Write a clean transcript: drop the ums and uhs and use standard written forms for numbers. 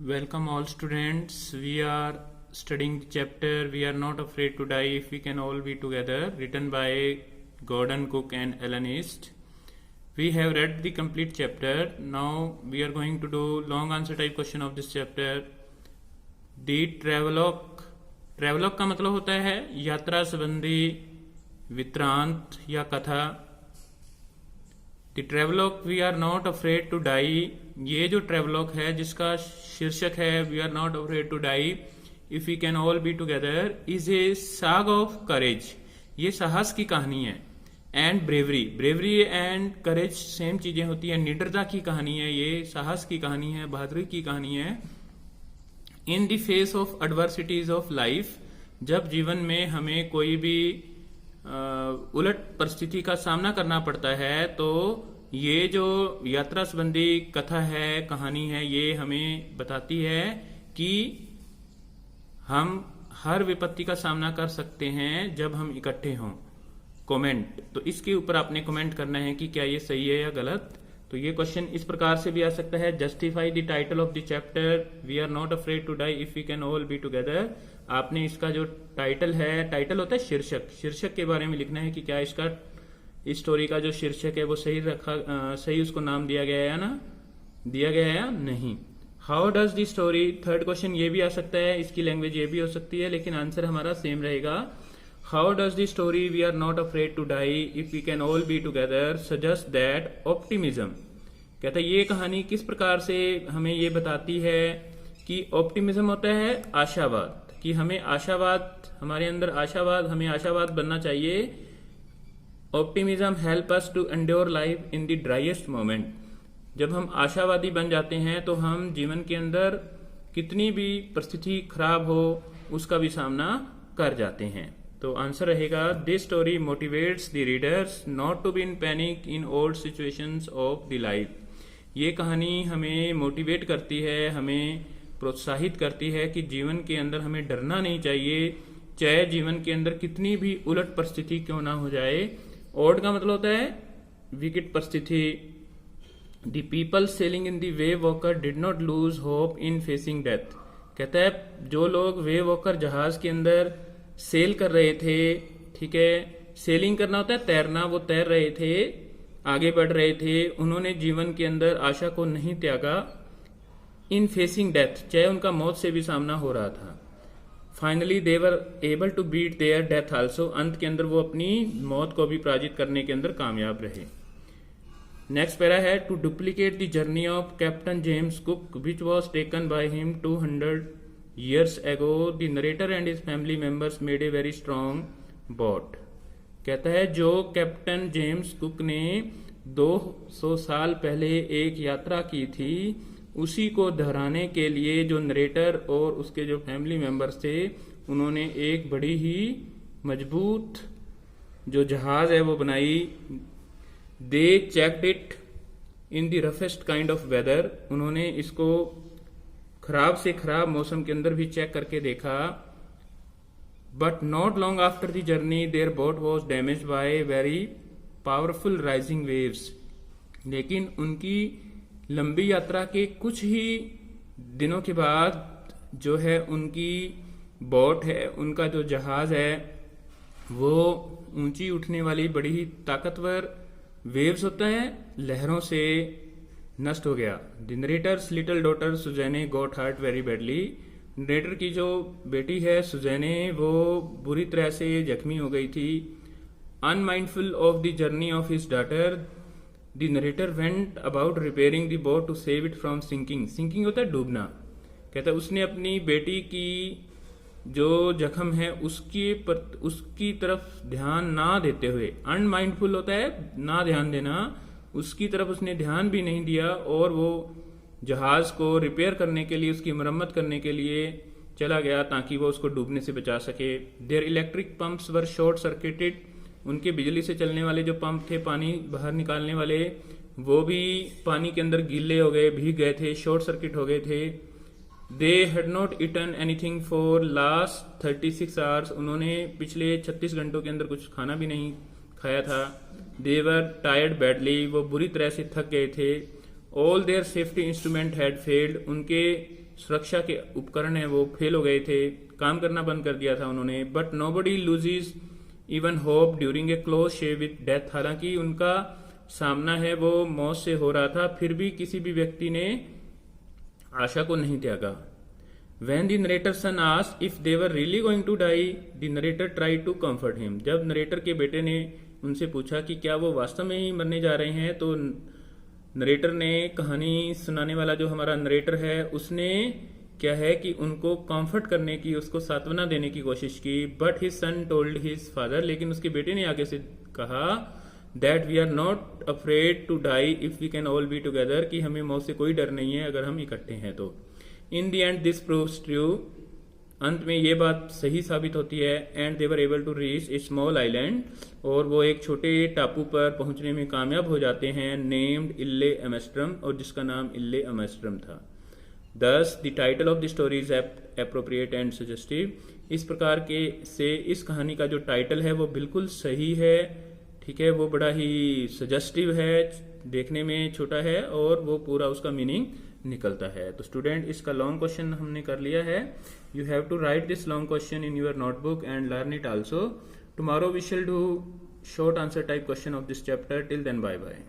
Welcome all students. We are studying the chapter We Are Not Afraid to Die If We Can All Be Together, written by Gordon Cook and Ellen East. We have read the complete chapter. Now we are going to do long answer type question of this chapter. The travelogue का मतलब होता है यात्रा संबंधी वृत्तांत या कथा. The travelogue we are not afraid to die, ये जो ट्रेवलॉग है जिसका शीर्षक है we are not afraid to die if we can all be together, is a saga of courage. ये साहस की कहानी है. And bravery and courage same चीजें होती है. निडरता की कहानी है, ये साहस की कहानी है, बहादुरी की कहानी है. In the face of adversities of life, जब जीवन में हमें कोई भी उलट परिस्थिति का सामना करना पड़ता है, तो ये जो यात्रा संबंधी कथा है, कहानी है, ये हमें बताती है कि हम हर विपत्ति का सामना कर सकते हैं जब हम इकट्ठे हों. कमेंट, तो इसके ऊपर आपने कमेंट करना है कि क्या ये सही है या गलत. तो ये क्वेश्चन इस प्रकार से भी आ सकता है. Justify the title of the chapter we are not afraid to die if we can all be together. आपने इसका जो टाइटल है, टाइटल होता है शीर्षक के बारे में लिखना है कि क्या इसका इस स्टोरी का जो शीर्षक है वो सही उसको नाम दिया गया है या ना दिया गया है या नहीं. How does the story, third question ये भी आ सकता है, इसकी लैंग्वेज ये भी हो सकती है, लेकिन आंसर हमारा सेम रहेगा. How does the story we are not afraid to die if we can all be together suggest that optimism. कहता है ये कहानी किस प्रकार से हमें ये बताती है कि ऑप्टिमिज्म होता है आशावाद, कि हमें आशावाद बनना चाहिए. Optimism help us to endure life in the driest moment. जब हम आशावादी बन जाते हैं तो हम जीवन के अंदर कितनी भी परिस्थिति खराब हो उसका भी सामना कर जाते हैं. तो आंसर रहेगा this story motivates the readers not to be in panic in old situations of the life. ये कहानी हमें मोटिवेट करती है, हमें प्रोत्साहित करती है कि जीवन के अंदर हमें डरना नहीं चाहिए, चाहे जीवन के अंदर कितनी भी उलट परिस्थिति क्यों ना हो जाए. ओड का मतलब होता है विकट परिस्थिति. The people selling in the wave walker did not lose hope in facing death. कहता है जो लोग वेव वॉकर जहाज के अंदर सेल कर रहे थे, ठीक है, सेलिंग करना होता है तैरना, वो तैर रहे थे, आगे बढ़ रहे थे, उन्होंने जीवन के अंदर आशा को नहीं त्यागा. इन फेसिंग डेथ, चाहे उनका मौत से भी सामना हो रहा था. Finally they were able to beat their death also. अंत के अंदर वो अपनी मौत को भी पराजित करने के अंदर कामयाब रहे. नेक्स्ट पैरा है to duplicate the journey of captain James Cook which was taken by him 200 years ago. The narrator and his family members made a very strong boat. कहता है जो कैप्टन जेम्स कुक ने 200 साल पहले एक यात्रा की थी, उसी को दोहराने के लिए जो नरेटर और उसके जो फैमिली मेंबर्स थे, उन्होंने एक बड़ी ही मजबूत जो जहाज है वो बनाई. They checked it in the roughest kind of weather. उन्होंने इसको खराब से खराब मौसम के अंदर भी चेक करके देखा. But not long after the journey their boat was damage by very powerful rising waves. लेकिन उनकी लंबी यात्रा के कुछ ही दिनों के बाद जो है उनकी बोट है, उनका जो जहाज है, वो ऊंची उठने वाली बड़ी ही ताकतवर वेव्स होता है, लहरों से नष्ट हो गया. The narrator's little daughter Suzanne got hurt very badly. Narrator की जो बेटी है सुजैने, वो बुरी तरह से जख्मी हो गई थी. Unmindful of the journey of his daughter, the narrator went about repairing the boat to save it from sinking. Sinking होता है डूबना. कहता है उसने अपनी बेटी की जो जख्म है उसकी तरफ ध्यान ना देते हुए, अनमाइंडफुल होता है ना ध्यान देना, उसकी तरफ उसने ध्यान भी नहीं दिया और वो जहाज को रिपेयर करने के लिए, उसकी मरम्मत करने के लिए चला गया ताकि वो उसको डूबने से बचा सके. Their electric pumps were short circuited. उनके बिजली से चलने वाले जो पंप थे पानी बाहर निकालने वाले, वो भी पानी के अंदर गीले हो गए, भीग गए थे, शॉर्ट सर्किट हो गए थे. They had not eaten anything for last 36 hours. उन्होंने पिछले 36 घंटों के अंदर कुछ खाना भी नहीं खाया था. दे वर टायर्ड बैडली. वो बुरी तरह से थक गए थे. All their safety instrument had failed. उनके सुरक्षा के उपकरण है वो फेल हो गए थे, काम करना बंद कर दिया था उन्होंने। But nobody loses even hope during a close shave with death, हालांकि उनका सामना है वो मौत से हो रहा था, फिर भी किसी भी व्यक्ति ने आशा को नहीं त्यागा। When the narrator's son asked if they were really going to die, the narrator tried to comfort him. जब नरेटर के बेटे ने उनसे पूछा कि क्या वो वास्तव में ही मरने जा रहे हैं, तो नरेटर ने, कहानी सुनाने वाला जो हमारा नरेटर है, उसने क्या है कि उनको कंफर्ट करने की, उसको सांत्वना देने की कोशिश की। But his son told his father, लेकिन उसके बेटे ने आगे से कहा that we are not afraid to die if we can all be together, कि हमें मौत से कोई डर नहीं है अगर हम इकट्ठे हैं तो। In the end this proves true, अंत में ये बात सही साबित होती है। And they were able to reach a small island, और वो एक छोटे टापू पर पहुंचने में कामयाब हो जाते हैं, नेम्ड इल्ले अमेस्ट्रम, और जिसका नाम इल्ले अमेस्ट्रम था। दस the title of the story is appropriate and suggestive, इस प्रकार के से इस कहानी का जो टाइटल है वो बिल्कुल सही है, ठीक है, वो बड़ा ही सजेस्टिव है, देखने में छोटा है और वो पूरा उसका मीनिंग निकलता है। तो स्टूडेंट, इसका लॉन्ग क्वेश्चन हमने कर लिया है। You have to write this long question in your notebook and learn it also. Tomorrow we shall do short answer type question of this chapter. Till then, bye bye.